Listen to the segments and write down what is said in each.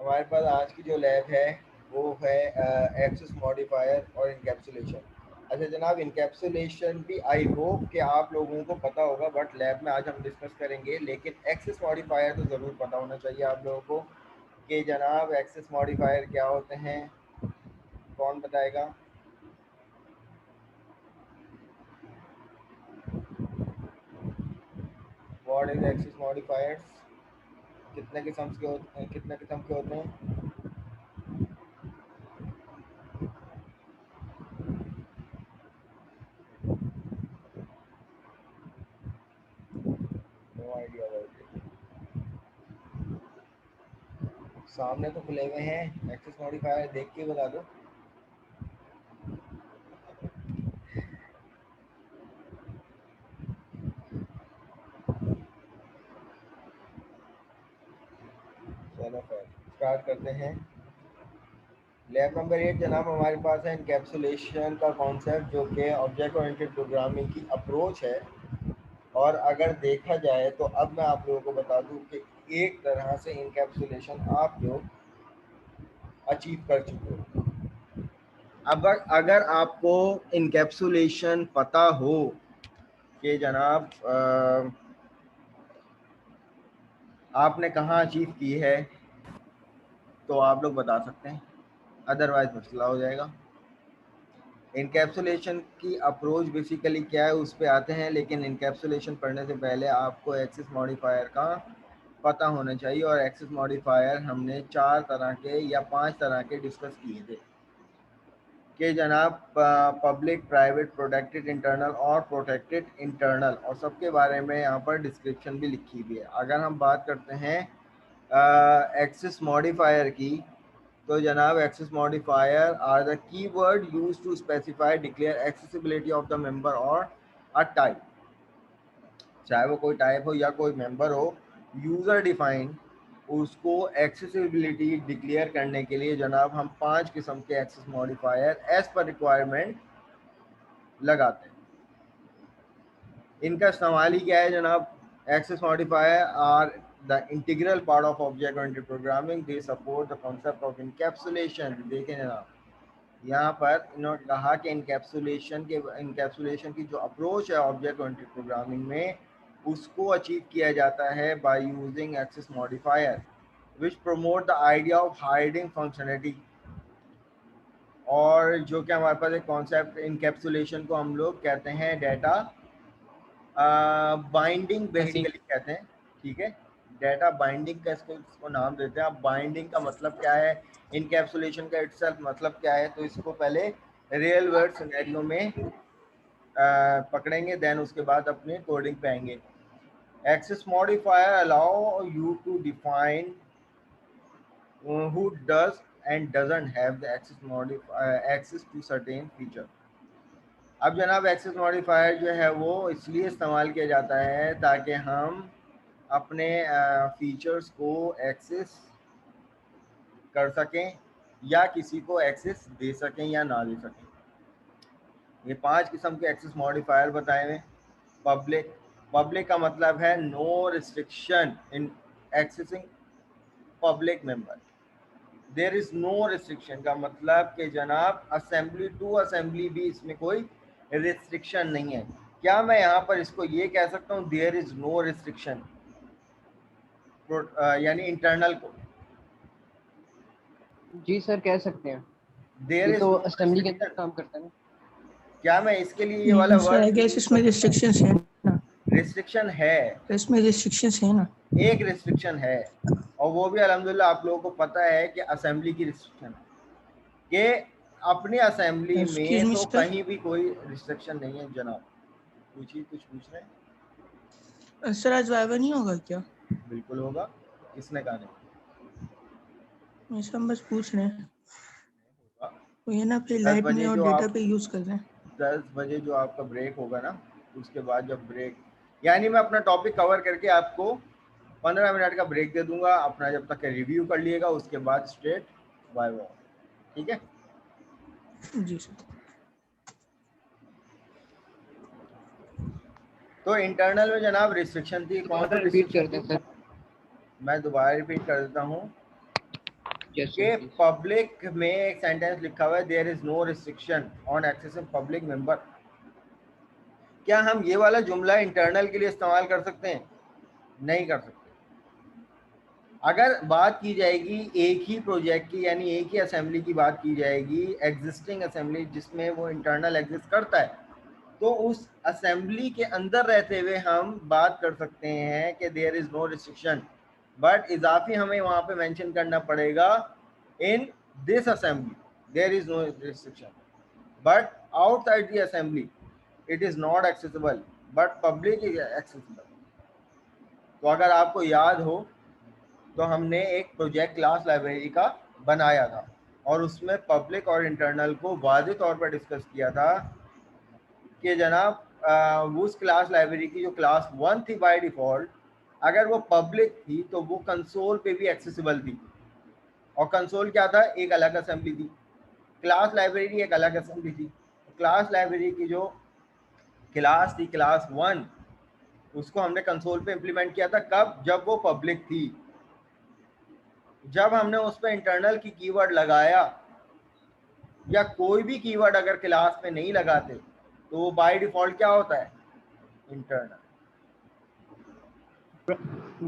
हमारे पास आज की जो लैब है वो है एक्सेस मॉडिफायर और इनकैप्सुलेशन। अच्छा जनाब, इनकैप्सुलेशन भी आई होप कि आप लोगों को पता होगा, बट लैब में आज हम डिस्कस करेंगे। लेकिन एक्सेस मॉडिफायर तो ज़रूर पता होना चाहिए आप लोगों को कि जनाब एक्सेस मॉडिफायर क्या होते हैं। कौन बताएगा? What is access modifiers? कितने किस्म के होते हैं, कितने किस्म के होते हैं? No idea about it. सामने तो खुले हुए हैं, एक्सेस मॉडिफायर देख के बता दो। चलो फिर स्टार्ट करते हैं। लैब नंबर 8 जनाब हमारे पास है इनकैप्सुलेशन का कॉन्सेप्ट, जो कि ऑब्जेक्ट ओरिएंटेड प्रोग्रामिंग की अप्रोच है। और अगर देखा जाए तो अब मैं आप लोगों को बता दूं कि एक तरह से इनकैप्सुलेशन आप लोग अचीव कर चुके हो। अब अगर आपको इनकैप्सुलेशन पता हो कि जनाब आपने कहाँ अचीव की है, तो आप लोग बता सकते हैं, अदरवाइज मसला हो जाएगा। इनकैप्सुलेशन की अप्रोच बेसिकली क्या है उस पर आते हैं, लेकिन इनकैप्सुलेशन पढ़ने से पहले आपको एक्सेस मॉडिफायर का पता होना चाहिए। और एक्सेस मॉडिफायर हमने 4 तरह के या 5 तरह के डिस्कस किए थे कि जनाब पब्लिक, प्राइवेट, प्रोटेक्टेड इंटरनल और प्रोटेक्टेड इंटरनल, और सबके बारे में यहाँ पर डिस्क्रिप्शन भी लिखी हुई है। अगर हम बात करते हैं एक्सेस मॉडिफायर की, तो जनाब access modifier are the keyword used to specify declare accessibility of the member और अ टाइप। चाहे वो कोई टाइप हो या कोई मेंबर हो, यूज़र डिफाइंड उसको एक्सेसिबिलिटी डिक्लेयर करने के लिए जनाब हम 5 किस्म के access modifier as per requirement लगाते हैं। इनका इस्तेमाल ही क्या है जनाब? Access modifier are the integral part of object oriented programming, they support the concept of encapsulation. देखें जनाब, यहाँ पर इन्होंने कहा कि इनकैप्सुलेशन की जो अप्रोच है ऑब्जेक्ट ओरिएंटेड प्रोग्रामिंग में, उसको अचीव किया जाता है by using access modifier which promote the idea of hiding functionality. और जो कि हमारे पास एक कॉन्सेप्ट, इनकैप्सुलेशन को हम लोग कहते हैं डेटा बाइंडिंग बेसिकली कहते हैं, ठीक है। डेटा बाइंडिंग का इसको नाम देते हैं। अब बाइंडिंग का मतलब क्या है, इनकैप्सुलेशन का इटसेल्फ मतलब क्या है, तो इसको पहले रियल वर्ल्ड सिनेरियो में पकड़ेंगे, देन उसके बाद अपने कोडिंग पे आएंगे। Access modifier allow you to define who does and doesn't have the access to certain feature। अब जनाब एक्सेस मॉडिफायर जो है वो इसलिए इस्तेमाल किया जाता है ताकि हम अपने फीचर्स को एक्सेस कर सकें या किसी को एक्सेस दे सकें या ना दे सकें। ये 5 किस्म के एक्सेस मॉडिफायर बताए हुए। पब्लिक, पब्लिक का मतलब है no restriction in accessing public member. There is no restriction का मतलब कि जनाब असेंबली टू असेंबली भी इसमें कोई रिस्ट्रिक्शन नहीं है। क्या मैं यहाँ पर इसको ये कह सकता हूँ देयर इज नो रिस्ट्रिक्शन, यानी इंटरनल को? जी सर कह सकते हैं, देयर ये इज तो नो असेंबली के अंदर रिस्ट्रिक्शन। काम करता है ना। क्या मैं इसके लिए ये वाला नहीं सर, आई वर्ड गेस यूज इसमें कर सकता हूँ? रिस्ट्रिक्शंस है ना, रिस्ट्रिक्शन है, तो इसमें रिस्ट्रिक्शंस है ना। एक रिस्ट्रिक्शन है, और वो भी अल्हम्दुलिल्लाह आप लोगों को पता है कि असेंबली की रिस्ट्रिक्शन है, कि अपनी असेंबली एक्सक्यूज में मी तो सर, कहीं भी कोई रिस्ट्रिक्शन नहीं है। जनाब पूछिए, कुछ पूछ रहे हैं? सर आज वाइवा नहीं होगा क्या? बिल्कुल होगा, किसने कहा नहीं ऐसा हम बस पूछ रहे हैं, होगा? तो ये ना फिर 10 लाइट में बजे और जो डेटा आप पे यूज़ कर रहे हैं। 10 बजे जो आपका ब्रेक होगा ना, उसके बाद जब ब्रेक, यानी मैं अपना टॉपिक कवर करके आपको 15 मिनट का ब्रेक दे दूंगा, अपना जब तक रिव्यू कर लिएगा, उसके बाद स्ट्रेट वाइवा, ठीक है? जी सर। तो इंटरनल में जनाब रिस्ट्रिक्शन थी, कौन सी रिपीट रिस्ट्रिक्शन करते थी? हैं सर। मैं दोबारा रिपीट कर देता हूँ। Yes, कि sir. Please. पब्लिक में एक सेंटेंस लिखा हुआ है there is no restriction on accessing public member. क्या हम ये वाला जुमला इंटरनल के लिए इस्तेमाल कर सकते हैं? नहीं कर सकते। अगर बात की जाएगी एक ही प्रोजेक्ट की, यानी एक ही असेंबली की बात की जाएगी, एग्जिस्टिंग असेंबली जिसमें वो इंटरनल एग्जिस्ट करता है, तो उस असेंबली के अंदर रहते हुए हम बात कर सकते हैं कि there is no restriction, but इजाफी हमें वहां पे मेंशन करना पड़ेगा in this assembly there is no restriction, but outside the assembly it is not accessible but public is accessible. तो अगर आपको याद हो तो हमने एक प्रोजेक्ट क्लास लाइब्रेरी का बनाया था और उसमें पब्लिक और इंटरनल को वाज़ेह तौर पर डिस्कस किया था कि जनाब उस क्लास लाइब्रेरी की जो क्लास 1 थी बाय डिफ़ॉल्ट, अगर वो पब्लिक थी तो वो कंसोल पे भी एक्सेसिबल थी। और कंसोल क्या था? एक अलग असेंबली थी। क्लास लाइब्रेरी एक अलग असेंबली थी। क्लास लाइब्रेरी की जो क्लास थी क्लास 1, उसको हमने कंसोल पे इम्प्लीमेंट किया था। कब? जब वो पब्लिक थी। जब हमने उस पर इंटरनल की कीवर्ड लगाया या कोई भी कीवर्ड अगर क्लास में नहीं लगाते तो वो बाय डिफॉल्ट क्या होता है? इंटरनल।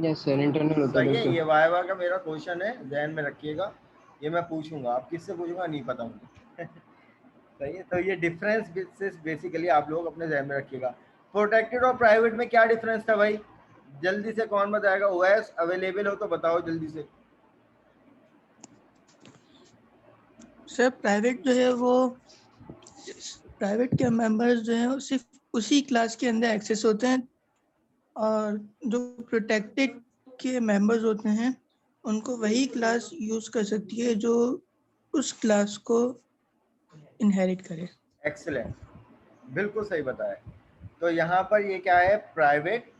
Yes, sir. Internal होता है सही है। बिल्कुल. ये वाइवा का मेरा क्वेश्चन है, ध्यान में रखिएगा। ये मैं पूछूंगा, आप किससे पूछूंगा नहीं पता मुझे। सही है। तो ये डिफरेंस बेसिकली आप लोग अपने ध्यान में रखिएगा। प्रोटेक्टेड और प्राइवेट में क्या डिफरेंस था भाई? जल्दी से कौन बताएगा? ओएस अवेलेबल हो तो बताओ जल्दी से। सर प्राइवेट जो है वो, प्राइवेट के मेंबर्स जो हैं वो सिर्फ उसी क्लास के अंदर एक्सेस होते हैं, और जो प्रोटेक्टेड के मेंबर्स होते हैं उनको वही क्लास यूज कर सकती है जो उस क्लास को इनहेरिट करे। एक्सीलेंट, बिल्कुल सही बताया। तो यहाँ पर ये क्या है? Private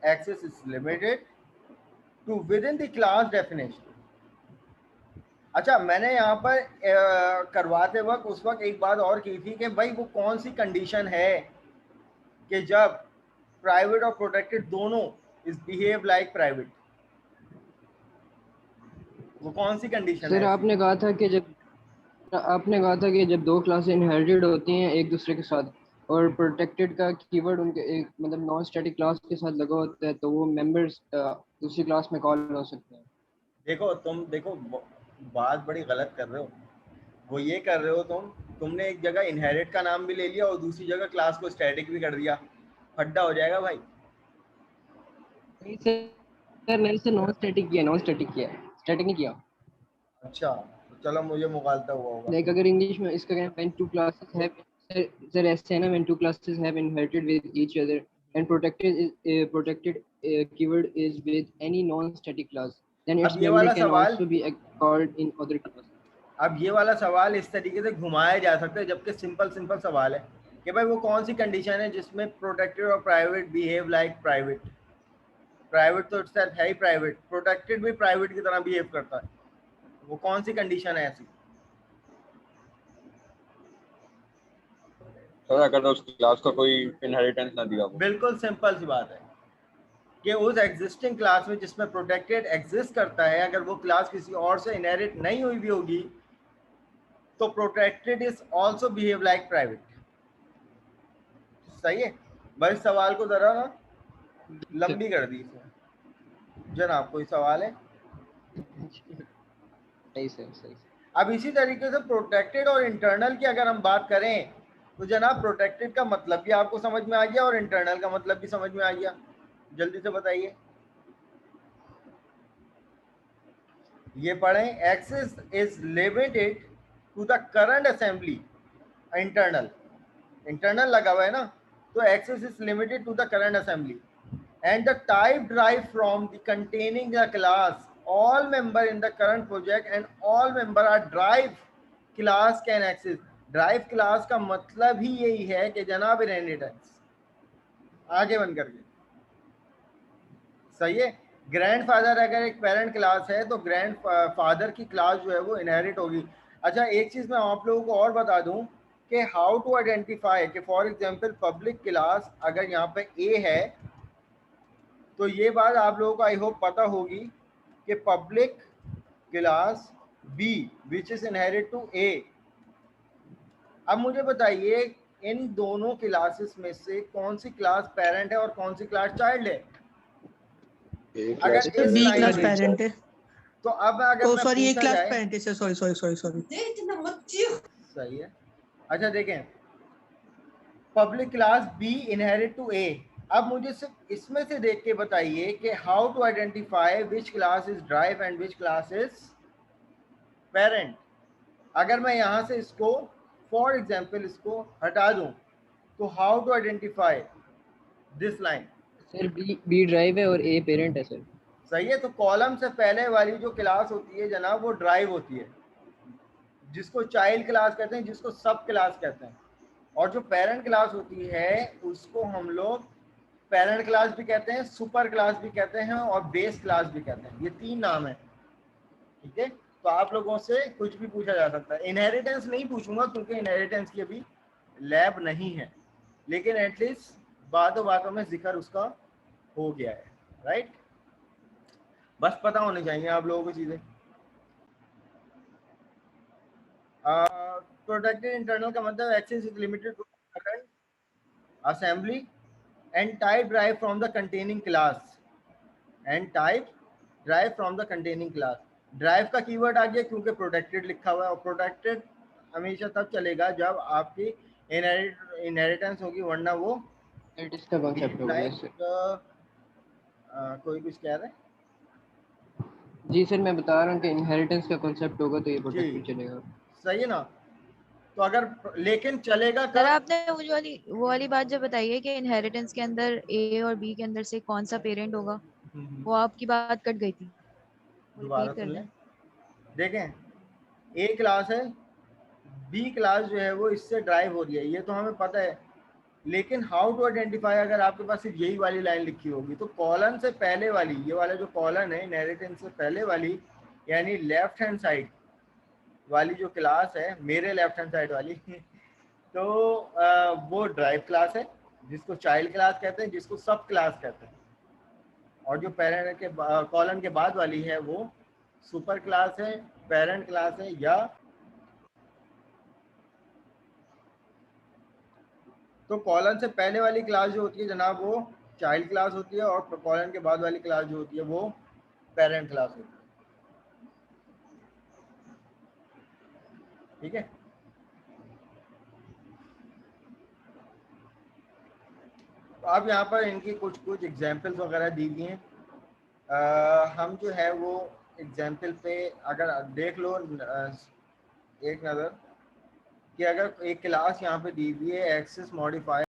access is limited to within the class definition. अच्छा, मैंने यहाँ पर करवाते वक्त उस वक्त एक बात और की थी कि भाई वो कौन सी कंडीशन है कि जब प्राइवेट और प्रोटेक्टेड दोनों इज बिहेव लाइक प्राइवेट, वो कौन सी कंडीशन सर है? आपने कहा था कि जब दो क्लासें इनहेरिटेड होती हैं एक दूसरे के साथ और प्रोटेक्टेड का कीवर्ड उनके एक मतलब नॉन स्टैटिक क्लास के साथ लगा होता है तो वो मेंबर्स दूसरी क्लास में कॉल हो सकते हैं. देखो बात बड़ी गलत कर रहे हो। वो ये कर रहे हो तुमने एक जगह इनहेरिट का नाम भी ले लिया और दूसरी जगह क्लास को स्टैटिक भी कर दिया, फड्डा हो जाएगा भाई। नहीं सर, मैंने से नॉन स्टैटिक किया, स्टैटिक नहीं किया. अच्छा, तो चलो मुझे मुगालता हुआ होगा। लाइक अगर इंग्लिश में इसका कहें when two classes have sir ऐसे है ना, when two classes have inherited with each other and protected keyword is with any non-static class then its अब ये member वाला can सवाल also be called in other class. अब ये वाला सवाल इस तरीके से घुमाया जा सकता है, जबकि सिंपल सवाल है कि भाई वो कौन सी कंडीशन है जिसमें प्रोटेक्टेड और private behave like private. Private तो इट्सेल्फ है ही प्राइवेट, प्रोटेक्टेड भी प्राइवेट की तरह बिहेव करता है। वो कौन सी कंडीशन है ऐसी? सर अगर उस क्लास को कोई इनहेरिटेंस ना दिया हो। बिल्कुल सिंपल सी बात है कि उस एग्जिस्टिंग क्लास में जिसमें प्रोटेक्टेड एग्जिस्ट करता है, अगर वो क्लास किसी और से इनहेरिट नहीं हुई भी होगी तो protected is also behave like private. सही है भाई। सवाल को जरा ना लंबी कर दी इसमें। जनाब कोई सवाल है? सही सर. अब इसी तरीके से प्रोटेक्टेड और इंटरनल की अगर हम बात करें तो जनाब प्रोटेक्टेड का मतलब भी आपको समझ में आ गया और इंटरनल का मतलब भी समझ में आ गया। जल्दी से बताइए। ये पढ़ें, access is limited to the current assembly. Internal लगा हुआ है ना, तो access is limited to the current assembly and the type derived from the containing the class all member in the current project and all member are derived class can access। Drive class का मतलब ही यही है कि जनाब inheritance आगे बन करके। सही है। ग्रैंडफादर अगर एक पेरेंट क्लास है तो ग्रैंड फादर की क्लास जो है वो इनहेरिट होगी। अच्छा, एक चीज़ मैं आप लोगों को और बता दूं कि हाउ टू आइडेंटिफाई कि फॉर एग्जांपल पब्लिक क्लास अगर यहाँ पे ए है तो ये बात आप लोगों को आई होप पता होगी कि public class B which is inherit to A। अब मुझे बताइए इन दोनों क्लासेस में से कौन सी क्लास पेरेंट है और कौन सी क्लास चाइल्ड है? एक अगर क्लास सर इस बी लाइन क्लास में पेरेंट है। तो अब अगर ओ मैं सॉरी, ए पूछा क्लास जाए, पेरेंट है sir, sorry sorry sorry sorry. सही है। अच्छा देखें, public class B inherit to A. अब मुझे सिर्फ इसमें से देख के बताइए कि how to identify which class is derived and which class is parent. अगर मैं यहाँ से इसको फॉर एग्जाम्पल इसको हटा दूं तो how to identify this line. Sir B drive है और ए पेरेंट है सर। सही है, तो कॉलम से पहले वाली जो क्लास होती है जनाब वो ड्राइव होती है, जिसको चाइल्ड क्लास कहते हैं, जिसको सब क्लास कहते हैं। और जो पेरेंट क्लास होती है उसको हम लोग पेरेंट क्लास भी कहते हैं, सुपर क्लास भी कहते हैं और बेस क्लास भी कहते हैं। ये 3 नाम है, ठीक है। तो आप लोगों से कुछ भी पूछा जा सकता है। इनहेरिटेंस नहीं पूछूंगा क्योंकि इनहेरिटेंस की अभी लैब नहीं है, लेकिन एटलीस्ट बातों बातों में जिक्र उसका हो गया है, राइट। बस पता होनी चाहिए आप लोगों को चीजें। प्रोटेक्टेड इंटरनल का मतलब access is limited to current assembly and type derived from the containing class and type derived from the containing class. Derived का कीवर्ड आ गया क्योंकि प्रोटेक्टेड लिखा हुआ है, और प्रोटेक्टेड हमेशा तब चलेगा जब आपकी इनहेरिटेंस होगी, वरना वो इसका कॉन्सेप्ट होगा। Like yes sir. कोई कुछ कह रहा है जी सर, मैं बता रहा हूँ कि इनहेरिटेंस का कॉन्सेप्ट होगा तो ये जी, प्रोटेक्टेड चलेगा। सही है ना। तो अगर लेकिन चलेगा सर कब? आपने मुझे वो वाली बात जो बताई है कि इनहेरिटेंस के अंदर ए और बी के अंदर से कौन सा पेरेंट होगा, वो आपकी बात कट गई थी, वो दोबारा रिपीट कर सुन दें। लें। देखें, ए क्लास है, बी क्लास जो है वो इससे ड्राइव हो रही है, ये तो हमें पता है। लेकिन हाउ टू आइडेंटिफाई, अगर आपके पास सिर्फ यही वाली लाइन लिखी होगी तो कॉलन से पहले वाली, ये वाला जो कॉलन है इनहेरिटेंस से पहले वाली, यानी लेफ्ट हैंड साइड वाली जो क्लास है, मेरे लेफ्ट हैंड साइड वाली तो वो ड्राइव क्लास है, जिसको चाइल्ड क्लास कहते हैं, जिसको सब क्लास कहते हैं। और जो पेरेंट के कॉलन के बाद वाली है वो सुपर क्लास है, पेरेंट क्लास है, या तो कॉलन से पहले वाली क्लास जो होती है जनाब वो चाइल्ड क्लास होती है, और कॉलन के बाद वाली क्लास जो होती है वो पेरेंट क्लास होती है, ठीक है। तो अब यहाँ पर इनकी कुछ कुछ एग्जांपल्स वगैरह दी गई हैं। हम जो है वो एग्जांपल पे अगर देख लो एक नज़र, कि अगर एक क्लास यहाँ पे दी हुई है एक्सेस मॉडिफायर